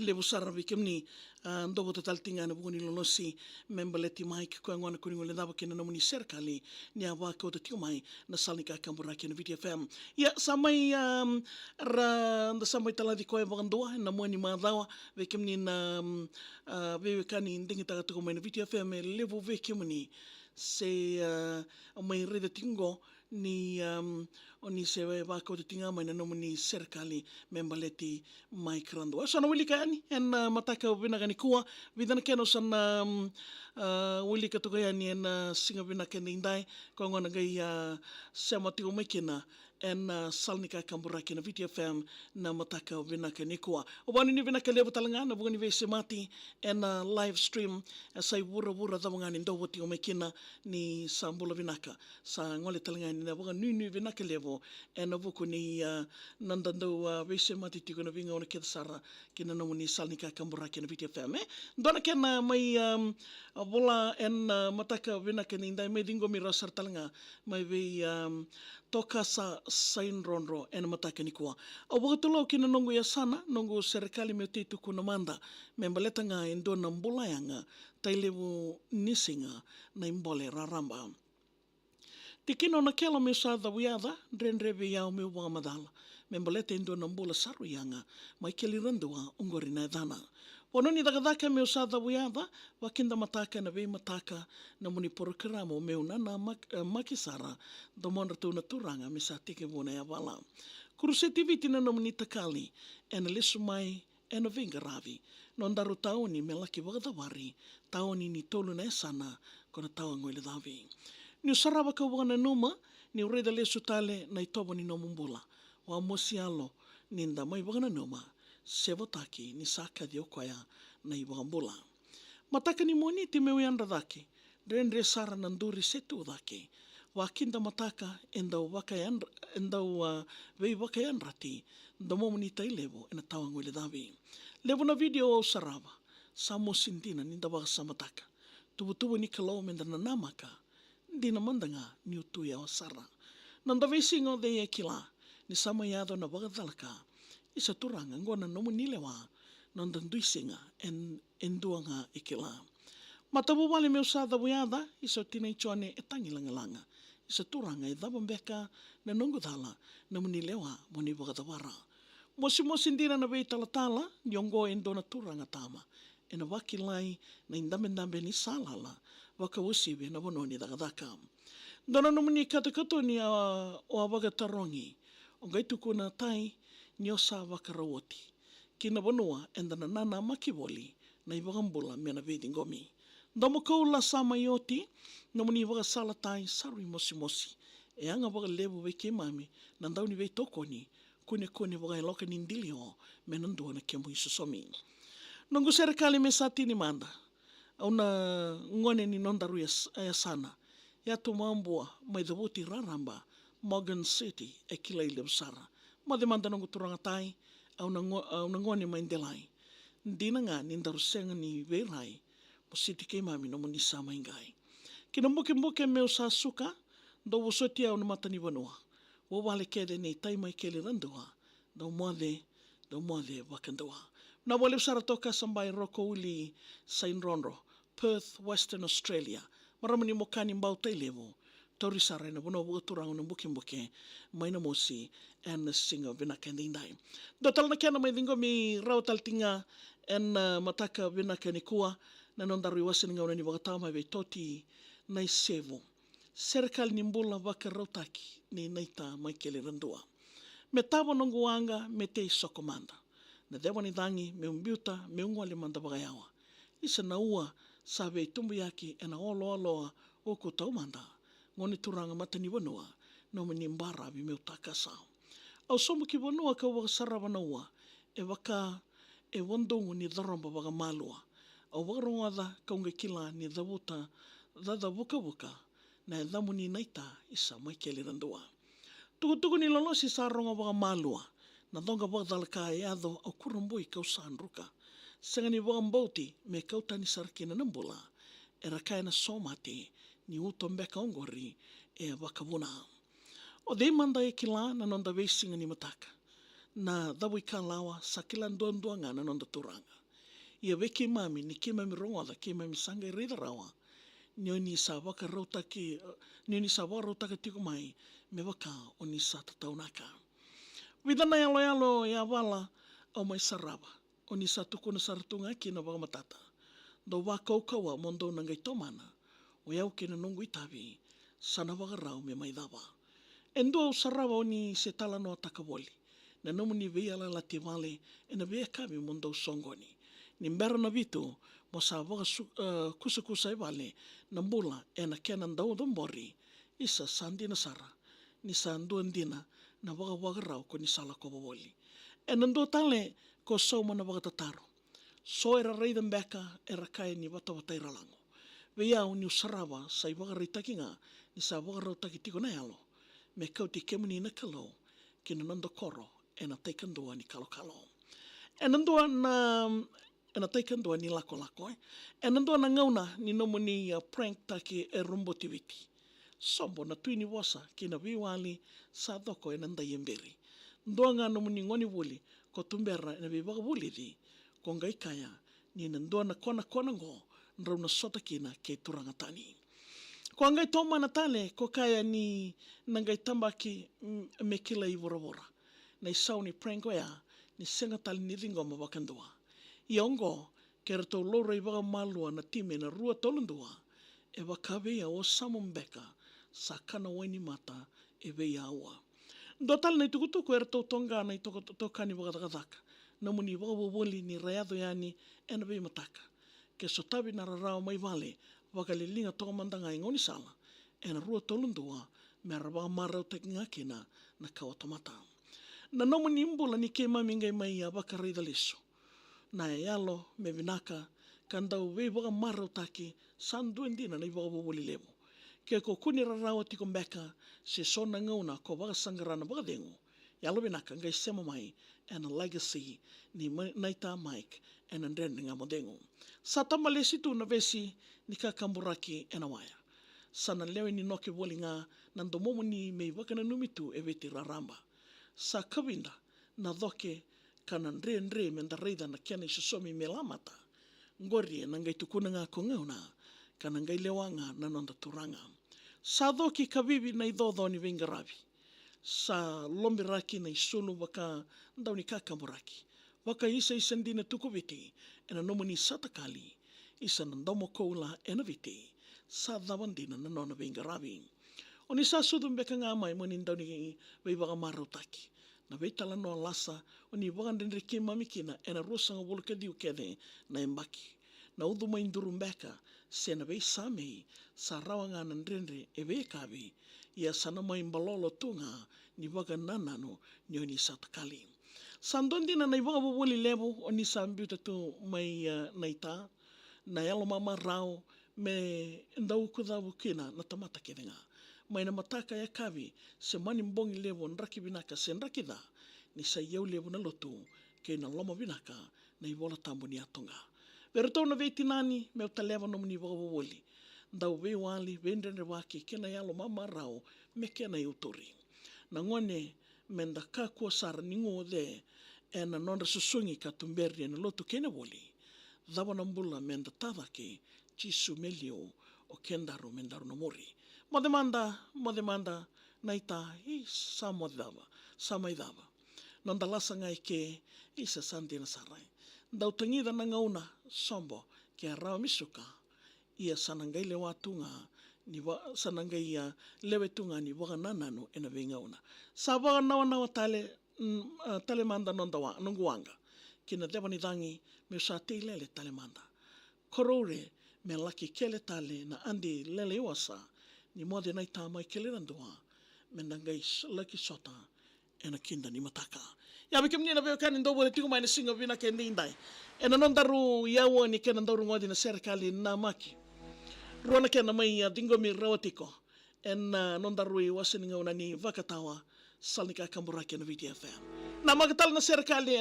levo sara vikemni ndobo tataltinga na buguni lonosi membaleti Mike ko ngwana ko ngole dava kena nomuni Serekali ni awa ko te tio mai na salnika kambura kena VitiFM ya samai nda samai taladi ko e bagandua na moni madawa vikemni na vekani ndingi taga ko mai na VitiFM levo vikemni se mai rede tingo ni oni se va ko tinga mai na nomuni Serekali membaleti Maikeli Radua so na wiliki yani en mataka vina gani kuwa vidana keno san wiliki to yani en singa vina ken indai ko ngona gai semati o mekina en salnika kambura kena VitiFM na mataka vina ken kuwa o bani ni vina kele butalanga na bugani ve semati en live stream sai wura davangani ndo woti o mekina ni sambula vinaka sa ngole talanga ni na bugani ni vina kelevo en vuku ni nandando ve semati tiko na vinga ona sara kina nomuni salnika kambura kena VitiFM dona kena mai bola en mataka vina kena indai mai dingo mi rasar talanga mai ve toka sa sain ronro en mataka ni kuwa o bogotolo kina nongo ya sana nongo Serekali me titu kuna manda membaleta nga endo na mbola yanga tailevu nisinga na imbole raramba tikino na kela me sa da wiada renreve ya me wa madala membaleta endo na mbola saru yanga Maikeli Radua ungori na dana pononi dagadaka me sa da wiada wakinda mataka na ve mataka na muni programo me una na makisara do monra tu na turanga me sa tike bona ya wala kurusetiviti na muni takali en lesu mai ena venga ravi non daru taoni me laki wagadawari taoni ni tolu na sana kona tawa ngoile davi ni sarava ka wana numa ni ureda lesu tale na itobo ni nomumbula wa mosialo ninda mai wana numa sevotaki ni saka di okwaya na ibambula mataka ni moni ti meu yanda dake rendre sara nanduri setu dake wakinda mataka endau wakayan endau vei wakayan rati ndomo ni tailevo ena tawa ngole davi levo na video o sarava samo sintina ninda baka samataka tubu ni kalo menda na namaka dina mandanga ni utu ya sara nanda vei singo de ekila ni sama yado na baka dalaka isa turanga ngona nomu nilewa nanda nduisinga en enduanga ekila matabu wale meu sada buiada isa tina ichone etangi langa isa turanga e daba mbeka na nongo dala na munilewa moni wagadawara mosi ndira na vei talatala nyongo endo na turanga tama ena wakilai na indambe ni salala waka usibe na bononi dagadaka dona no muni katakato ni o wagatarongi o gaitu kuna tai ni osa wakarawoti kina bonua enda na nana makiboli na ibagambula mena vedi ngomi Damo kaula sama yoti na muni waga salatai sarui mosi e anga waga levo weke mami na ndau ni wei toko ni kune waga eloka ni ndilio me nandua na kemo isusomi nongo Serekali me sati ni manda au na ngone ni nondaru ya sana ya tu mambua mai dhabuti raramba Morgan City e kila ile usara ma de manda nongo turanga tai au na ngone mai ndelai ndina nga ni ndaru senga ni verai Siti ke mami no muni sama ingai. Kina mbuke meu sa suka do wosotia o matani wanua. Wo wale kede nei tai Maikeli Radua do moade wakandua. Na wale usara toka sambai roko uli Sain Ronro, Perth, Western Australia. Maramani mokani mbau tailevo. Tori sara na wono woturang no mbuke maina mosi and singa vina kendindai. Do talna kena mai dingo mi rautal tinga en mataka vina kenikua na nondaru iwasin nga unani wakatama vei toti nai sevo. Serekali ni mbula waka rautaki ni naita Maikeli Radua. Me tawa nongo wanga me te sokomanda. Na dewa ni dangi me umbiuta me ungwale manda wakayawa. Isa na ua sabe tumbu yaki ena oloa oku taumanda. Ngoni turanga matani wanua no mani mbara vi meu takasa. Au somu ki wanua ka wakasara wanaua e waka e wandongu ni dharamba waka malua. Au wakaronga kaunga kila ni dhabuta wuka na e dhamuni naita isa Maikeli Radua. Tukutuku ni lolosi sa ronga waka malua na donga waka dalaka e ado au kurambui kausan ruka. Sangani waka mbauti me kautani sarakina nambula e rakaina somate ni uto mbeka ongori e wakavuna. O dei manda e kila na nonda veisinga ni mataka. na dawi ka lawa sa kilan doan ngana non da turanga. Ia weke mami ni ke mami rongoda ke mami sanga i reida rawa. Ni sa waka rautaki, ni sa waka rautaki tiko mai me waka o ni sa tataunaka. Widana yalo ya wala o mai saraba. O ni sa tukuna saratunga ki na waka matata. Do waka ukawa mondo nangai tomana. O yau ke na nungu itavi sana waka rau me mai dawa. Endo saraba o ni se tala no takawoli. Na nomu ni vea la te vale e na vea kavi mondo songoni. Ni mbera na vitu mo sa waka kusa e vale na mbula e na kena ndau dombori isa sandina sara ni sa nduan dina na waka rau ko ni sala ko wawoli. E na ndo tale ko sauma na waka tataro. So era reida mbeka era kai ni wata iralango. Vea o ni usaraba sa i waka reitaki nga ni sa waka rautaki tiko na yalo. Me kau te kemuni na kalau ki na nando koro e na teikandua ni kalokalo. E na teikandua ni lako. E nandua na ngauna ni nomu ni prank taki e rumbo tiviti. Sombo na tuini wasa ki na viwali sa doko e nanda yemberi. Ndua nga nomu ni ngoni wuli ko tumbera e na viwaga wuli di ko ngai kaya ni nandua na kona ngo nrau na sota kina ke turangatani. Ko ngai toma na tale ko kaya ni nangai tambaki me kila i voravora. Na isau ni prank ya ni senga tali ni ringo ma wakandua. I ongo ke rato lora i waka malua na time na rua tolundua e wakawea o samumbeka sa kana waini mata e wea aua. Ndo tali na tukutuku e rato tonga na i tokani wakadakadaka. Na muni wakawawoli ni rayado yani e na wea mataka. Ke sotavi na rarao mai vale wakalilinga toka mandanga i ngoni sala e na rua tolundua me rawa marau teki ngakina na kawatamata. Na nomu ni mbula ni ke mami ngai mai a waka reida leso. Na e alo me vinaka kandau wei waka marau taki sanduen dina na i waka wawoli lewo. Ke ko kuni rarawa tiko mbeka se sona ngauna ko waka sangarana waka dengu. E alo vinaka ngai sema mai e na legacy ni naita Mike e na ndrenga mo dengu. Sa tamalesi tu na vesi ni ka kamburaki e na waya. Sana lewe ni noke woli nga nando momo ni mei waka na numitu e veti raramba. Sa kawinda na doke kana ndre menda reida na kena isosomi me lamata. Ngori na ngai tukuna nga ko ngauna kana ngai lewanga na nonda turanga. Sa doki kavivi na idodho ni vingaravi. Sa lombiraki na isulu waka ndau ni kakamuraki. Waka isa ndina tukuviti e na nomu ni Serekali isa na ndomo koula e na viti. Sa dawandina na nona vingaravi. O ni sa sudumbeka ngā mai mo ni ndau ni wei waka marutaki. Na wei tala noa lasa o ni waka ndendre ke mamikina e na rosanga woluka diu kede na embaki. Na udu mai ndurumbeka se na wei sa mei sa rawa ngā na ndendre e wei kawi ia sana mai mbalolo tunga ni waka nanano ni o ni Serekali. Sa ndondina na i waka wawoli levo o ni sa mbiuta tu mai naita na yalo mama rao me ndau kudawu kina na tamata kedenga. Mai na mataka ya kawi se mani mbongi levo nraki vinaka se nraki da ni sa iau levo na lotu ke na loma vinaka na i wola tambu ni atonga. Vero tau na veiti nani me uta lewa nomu ni waka wawoli. Ndau wei wali, vendrende waki ke na yalo mama rao me ke na iutori. Na ngone menda ka kua sara ni ngode e na nonra susungi ka tumberi na lotu kene woli. Dhawa na mbula menda tawake jisu melio o kendaru mendaru na mori. Modemanda naita i sa mai dava. Nonda lasa ngai ke i sa sandina sarai. Ndau tangida na ngauna sombo ke a rao misuka ia sanangai lewa tunga sanangai lewe tunga ni waka nananu e na vei ngauna. Sa waka nawa tale manda nonguanga kina dewa ni dangi me sa te lele tale manda. Korore me laki kele tale na andi lele iwasa ni mode naita Maikeli Radua me nangai laki sota e na kinda ni mataka. Ia bikim ni na veo kani ndo wale tiku mai na singa vina ke nindai. E na nondaru iawa ni ke nandaru ngodi na Serekali Namaki. Ruana ke na mai dingo mi rawatiko. E na nondaru i wasininga una ni vakatawa salnika kamburaki na VitiFM. Na magatal na Serekali